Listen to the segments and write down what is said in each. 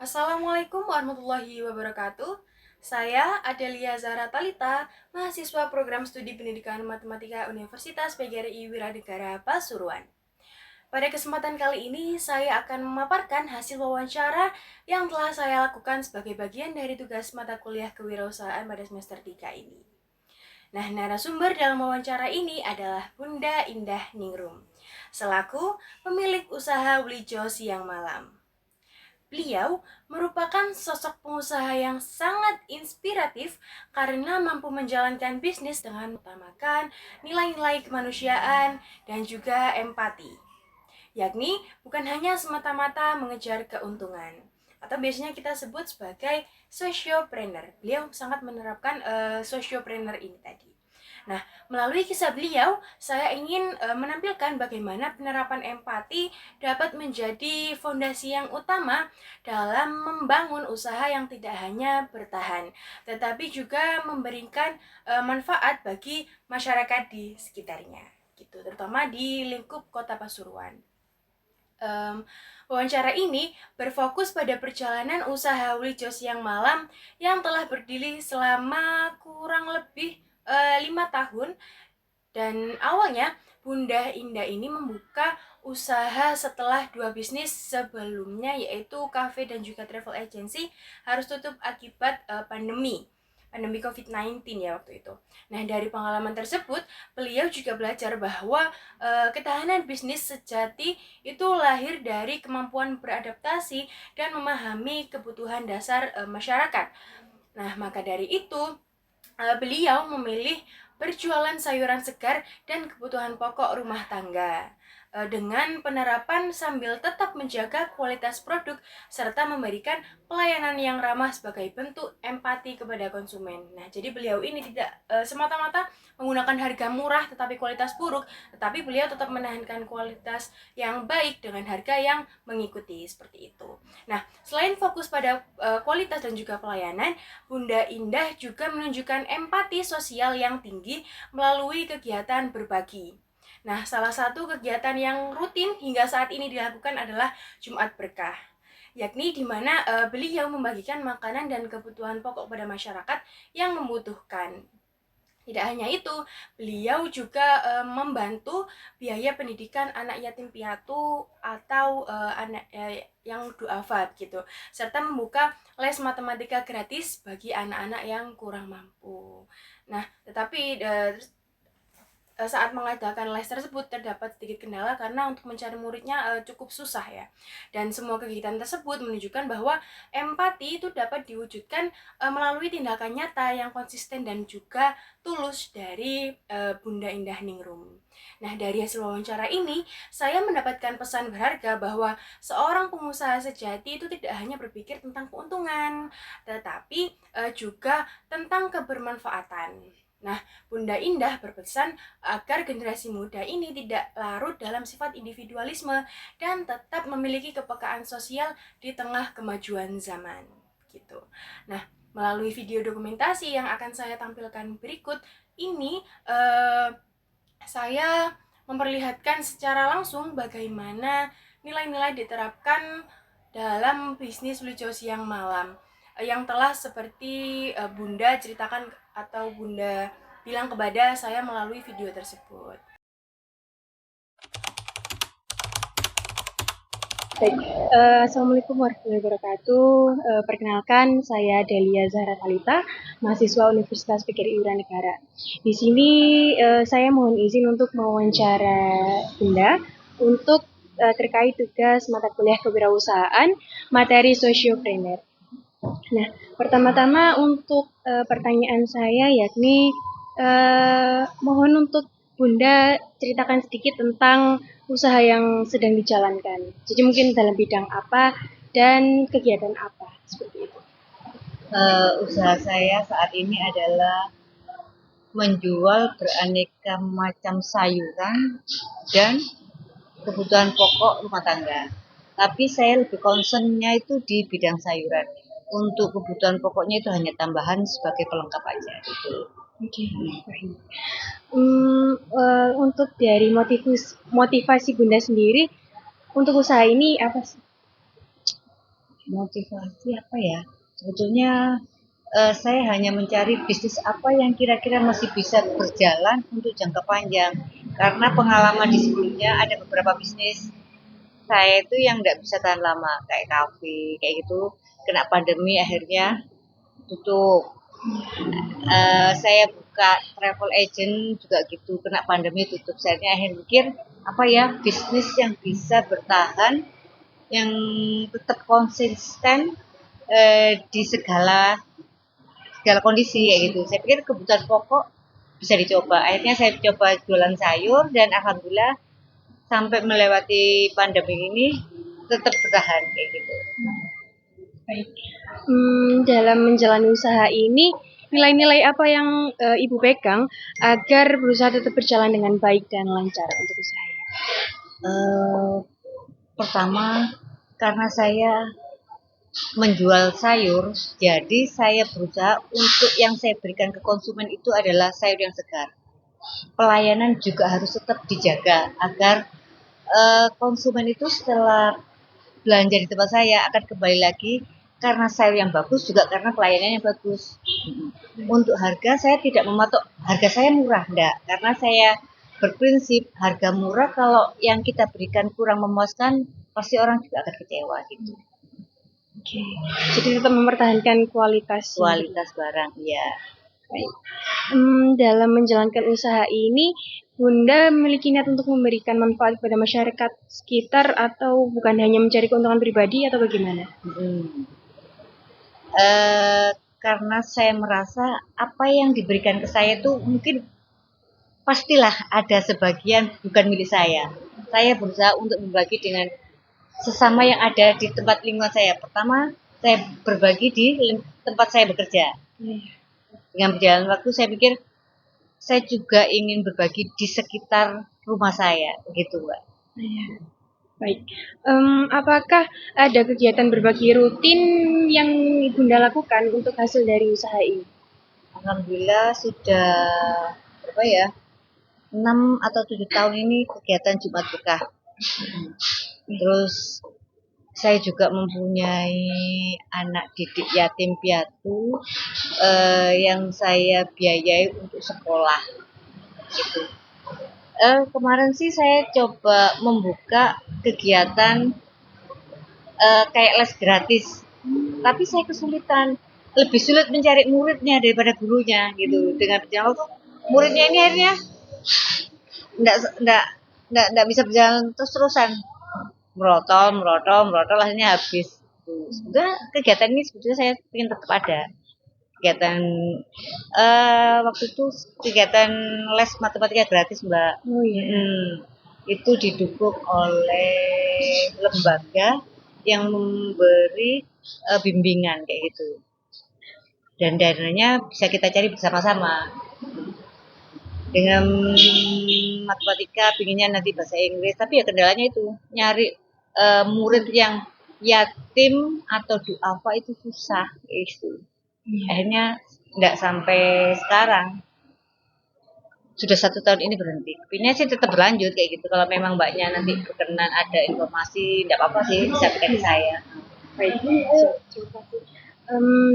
Assalamualaikum warahmatullahi wabarakatuh. Saya Adelia Zahra Talita, mahasiswa program studi pendidikan matematika Universitas PGRI Wiradegara Pasuruan. Pada kesempatan kali ini, saya akan memaparkan hasil wawancara yang telah saya lakukan sebagai bagian dari tugas mata kuliah kewirausahaan pada semester 3 ini. Nah, narasumber dalam wawancara ini adalah Bunda Indah Ningrum, selaku pemilik usaha Blijo Siang Malam. Beliau merupakan sosok pengusaha yang sangat inspiratif karena mampu menjalankan bisnis dengan mengutamakan nilai-nilai kemanusiaan dan juga empati, yakni bukan hanya semata-mata mengejar keuntungan atau biasanya kita sebut sebagai sociopreneur. Beliau sangat menerapkan sociopreneur ini tadi. Nah, melalui kisah beliau, saya ingin menampilkan bagaimana penerapan empati dapat menjadi fondasi yang utama dalam membangun usaha yang tidak hanya bertahan, tetapi juga memberikan manfaat bagi masyarakat di sekitarnya, gitu, terutama di lingkup Kota Pasuruan. Wawancara ini berfokus pada perjalanan usaha Blijo Siang Malam yang telah berdiri selama kurang lebih 5 tahun. Dan awalnya Bunda Indah ini membuka usaha setelah 2 bisnis sebelumnya, yaitu cafe dan juga travel agency, harus tutup akibat pandemi COVID-19 ya waktu itu. Nah, dari pengalaman tersebut, beliau juga belajar bahwa ketahanan bisnis sejati itu lahir dari kemampuan beradaptasi dan memahami kebutuhan dasar masyarakat. Nah, maka dari itu, beliau memilih berjualan sayuran segar dan kebutuhan pokok rumah tangga dengan penerapan sambil tetap menjaga kualitas produk serta memberikan pelayanan yang ramah sebagai bentuk empati kepada konsumen. Nah, jadi beliau ini tidak semata-mata menggunakan harga murah tetapi kualitas buruk, tetapi beliau tetap menahankan kualitas yang baik dengan harga yang mengikuti seperti itu. Nah, selain fokus pada kualitas dan juga pelayanan, Bunda Indah juga menunjukkan empati sosial yang tinggi melalui kegiatan berbagi. Nah, salah satu kegiatan yang rutin hingga saat ini dilakukan adalah Jumat Berkah, yakni di mana beliau membagikan makanan dan kebutuhan pokok pada masyarakat yang membutuhkan. Tidak hanya itu, beliau juga membantu biaya pendidikan anak yatim piatu atau anak yang duafa gitu, serta membuka les matematika gratis bagi anak-anak yang kurang mampu. Nah, tetapi saat mengadakan les tersebut terdapat sedikit kendala karena untuk mencari muridnya cukup susah ya. Dan semua kegiatan tersebut menunjukkan bahwa empati itu dapat diwujudkan melalui tindakan nyata yang konsisten dan juga tulus dari Bunda Indah Ningrum. Nah, dari hasil wawancara ini, saya mendapatkan pesan berharga bahwa seorang pengusaha sejati itu tidak hanya berpikir tentang keuntungan, tetapi juga tentang kebermanfaatan. Nah, Bunda Indah berpesan agar generasi muda ini tidak larut dalam sifat individualisme dan tetap memiliki kepekaan sosial di tengah kemajuan zaman, gitu. Nah, melalui video dokumentasi yang akan saya tampilkan berikut ini, saya memperlihatkan secara langsung bagaimana nilai-nilai diterapkan dalam bisnis Blijo Siang Malam yang telah seperti Bunda ceritakan atau Bunda bilang kepada saya melalui video tersebut. Baik, Assalamualaikum warahmatullahi wabarakatuh. Perkenalkan, saya Delia Zahra Talita, mahasiswa Universitas PGRI Wiradegara. Di sini saya mohon izin untuk mewawancara Bunda untuk terkait tugas mata kuliah kewirausahaan materi sociopreneur. Nah, pertama-tama untuk pertanyaan saya yakni mohon untuk Bunda ceritakan sedikit tentang usaha yang sedang dijalankan. Jadi mungkin dalam bidang apa dan kegiatan apa seperti itu. Usaha saya saat ini adalah menjual beraneka macam sayuran dan kebutuhan pokok rumah tangga. Tapi saya lebih concernnya itu di bidang sayuran. Untuk kebutuhan pokoknya itu hanya tambahan sebagai pelengkap aja gitu. Oke, baik. Untuk dari motivasi Bunda sendiri untuk usaha ini apa sih? Motivasi apa ya? Sebetulnya saya hanya mencari bisnis apa yang kira-kira masih bisa berjalan untuk jangka panjang. Karena pengalaman di sebelumnya ada beberapa bisnis saya itu yang nggak bisa tahan lama, kayak kafe, kayak gitu. Kena pandemi akhirnya tutup. Saya buka travel agent juga gitu, kena pandemi tutup. Saya akhirnya mikir apa ya bisnis yang bisa bertahan, yang tetap konsisten di segala segala kondisi kayak gitu. Saya pikir kebutuhan pokok bisa dicoba. Akhirnya saya coba jualan sayur dan alhamdulillah sampai melewati pandemi ini tetap bertahan kayak gitu. Baik. Dalam menjalani usaha ini, nilai-nilai apa yang Ibu pegang agar berusaha tetap berjalan dengan baik dan lancar untuk usahanya? Eh, Pertama, karena saya menjual sayur, jadi saya berusaha untuk yang saya berikan ke konsumen itu adalah sayur yang segar. Pelayanan juga harus tetap dijaga agar konsumen itu setelah belanja di tempat saya akan kembali lagi karena sayur yang bagus juga karena pelayanannya yang bagus. Untuk harga saya tidak mematok harga saya murah enggak, karena saya berprinsip harga murah kalau yang kita berikan kurang memuaskan pasti orang juga akan kecewa gitu. Oke. Jadi tetap mempertahankan kualitas. Kualitas barang ya. Baik. Dalam menjalankan usaha ini, Bunda memiliki niat untuk memberikan manfaat kepada masyarakat sekitar atau bukan hanya mencari keuntungan pribadi atau bagaimana? Karena saya merasa apa yang diberikan ke saya itu mungkin pastilah ada sebagian bukan milik saya. Saya berusaha untuk berbagi dengan sesama yang ada di tempat lingkungan saya. Pertama, saya berbagi di tempat saya bekerja. Dengan berjalan waktu saya pikir saya juga ingin berbagi di sekitar rumah saya, begitu Mbak. Baik. Apakah ada kegiatan berbagi rutin yang Bunda lakukan untuk hasil dari usaha ini? Alhamdulillah sudah berapa ya? 6 atau 7 tahun ini kegiatan Jumat Berkah. Terus saya juga mempunyai anak didik yatim piatu yang saya biayai untuk sekolah. Gitu. Kemarin sih saya coba membuka kegiatan kayak les gratis, tapi saya kesulitan. Lebih sulit mencari muridnya daripada gurunya gitu. Dengan berjalan muridnya ini akhirnya nggak bisa berjalan terus-terusan, merotol akhirnya habis. Sebetulnya kegiatan ini sebetulnya saya ingin tetap ada. Kegiatan waktu itu kegiatan les matematika gratis Mbak. Oh iya. Itu didukung oleh lembaga yang memberi bimbingan kayak gitu. Dan dananya bisa kita cari bersama-sama. Dengan matematika pinginnya nanti bahasa Inggris, tapi ya kendalanya itu nyari murid yang yatim atau duafa itu susah itu. Akhirnya nggak sampai sekarang. Sudah 1 tahun ini berhenti. Pinnya sih tetap berlanjut kayak gitu. Kalau memang mbaknya nanti berkenan ada informasi, nggak apa-apa sih bisa berikan ke saya. Baik.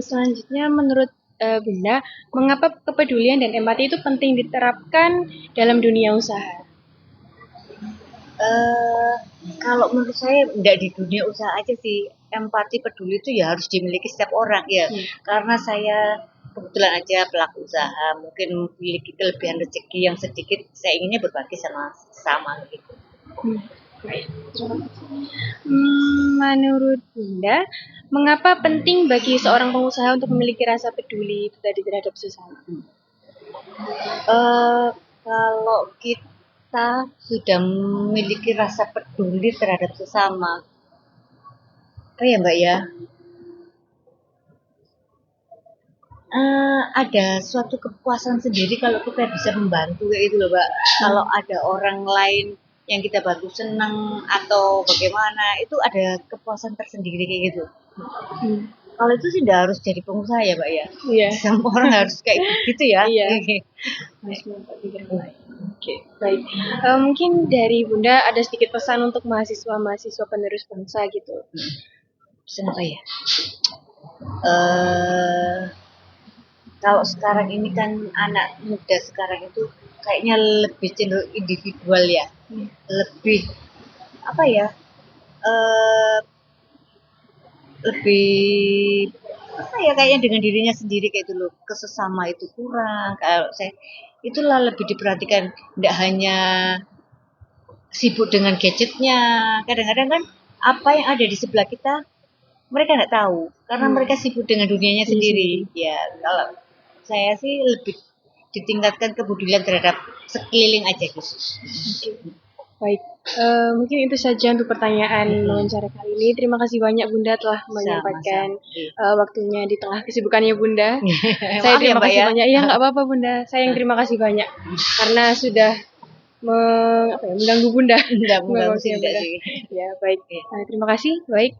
Selanjutnya menurut Bunda, mengapa kepedulian dan empati itu penting diterapkan dalam dunia usaha? Kalau menurut saya nggak di dunia usaha aja sih, empati peduli itu ya harus dimiliki setiap orang ya. Karena saya kebetulan aja pelaku usaha, mungkin memiliki kelebihan rezeki yang sedikit, saya inginnya berbagi sama gitu. Menurut Bunda, mengapa penting bagi seorang pengusaha untuk memiliki rasa peduli itu tadi terhadap sesama? Kalau kita sudah memiliki rasa peduli terhadap sesama, apa ya Mbak ya? Ada suatu kepuasan sendiri kalau kita bisa membantu kayak gitu loh Mbak. Kalau ada orang lain yang kita bantu senang atau bagaimana, itu ada kepuasan tersendiri kayak gitu. Kalau itu sih tidak harus jadi pengusaha ya Mbak ya. Iya. Semua orang harus kayak gitu ya. Iya. Oke, baik. Mungkin dari Bunda ada sedikit pesan untuk mahasiswa-mahasiswa penerus bangsa gitu. Pesan apa ya? Eh, Kalau sekarang ini kan anak muda sekarang itu kayaknya lebih cenderung individual ya, lebih apa ya? eh Lebih apa ya, kayaknya dengan dirinya sendiri kayak itu loh, ke sesama itu kurang. Kalau saya itulah lebih diperhatikan, tidak hanya sibuk dengan gadgetnya. Kadang-kadang kan apa yang ada di sebelah kita mereka nggak tahu karena mereka sibuk dengan dunianya Diri sendiri. sendiri. Ya kalau saya sih lebih ditingkatkan kepedulian terhadap sekeliling aja gitu. Oke, baik. Mungkin itu saja untuk pertanyaan wawancara kali ini. Terima kasih banyak Bunda telah menyampaikan Sama-sama. waktunya di tengah kesibukannya Bunda. Saya Maaf ya terima Mbak kasih ya. banyak. Iya, nggak apa-apa Bunda. Saya yang terima kasih banyak karena sudah mengganggu Bunda. Tidak Mengganggu mengganggu sih, waktunya enggak Bunda. sih. Ya, baik. Oke. Terima kasih. Baik,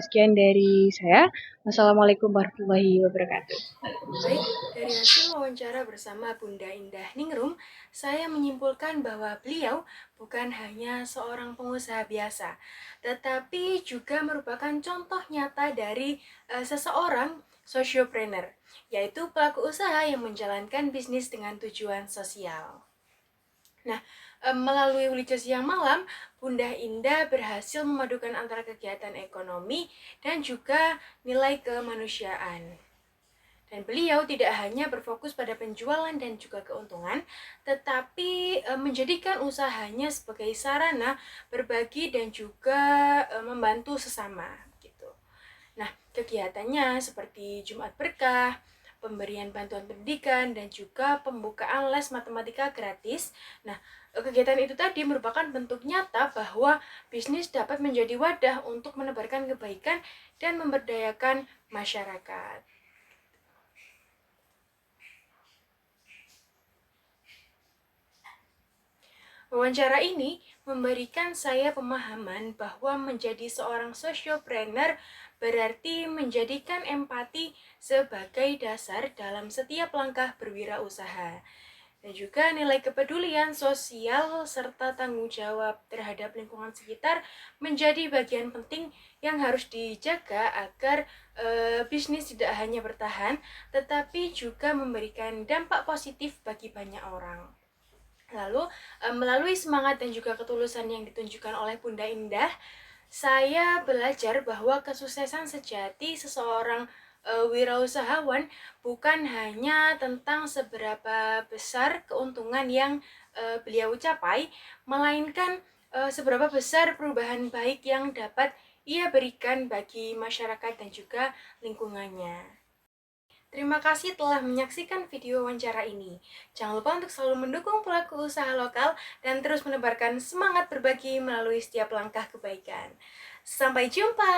sekian dari saya. Wassalamualaikum warahmatullahi wabarakatuh. Baik, dari hasil wawancara bersama Bunda Indah Ningrum, saya menyimpulkan bahwa beliau bukan hanya seorang pengusaha biasa, tetapi juga merupakan contoh nyata dari seseorang sociopreneur, yaitu pelaku usaha yang menjalankan bisnis dengan tujuan sosial. Nah, melalui Wilijo Siang Malam, Bunda Indah berhasil memadukan antara kegiatan ekonomi dan juga nilai kemanusiaan. Dan beliau tidak hanya berfokus pada penjualan dan juga keuntungan, tetapi menjadikan usahanya sebagai sarana berbagi dan juga membantu sesama gitu. Nah, kegiatannya seperti Jumat Berkah, pemberian bantuan pendidikan, dan juga pembukaan les matematika gratis. Nah, kegiatan itu tadi merupakan bentuk nyata bahwa bisnis dapat menjadi wadah untuk menebarkan kebaikan dan memberdayakan masyarakat. Wawancara ini memberikan saya pemahaman bahwa menjadi seorang sociopreneur berarti menjadikan empati sebagai dasar dalam setiap langkah berwirausaha. Dan juga nilai kepedulian sosial serta tanggung jawab terhadap lingkungan sekitar menjadi bagian penting yang harus dijaga agar bisnis tidak hanya bertahan, tetapi juga memberikan dampak positif bagi banyak orang. Lalu, melalui semangat dan juga ketulusan yang ditunjukkan oleh Bunda Indah, saya belajar bahwa kesuksesan sejati seseorang wirausahawan bukan hanya tentang seberapa besar keuntungan yang beliau capai, melainkan seberapa besar perubahan baik yang dapat ia berikan bagi masyarakat dan juga lingkungannya. Terima kasih telah menyaksikan video wawancara ini. Jangan lupa untuk selalu mendukung pelaku usaha lokal dan terus menebarkan semangat berbagi melalui setiap langkah kebaikan. Sampai jumpa!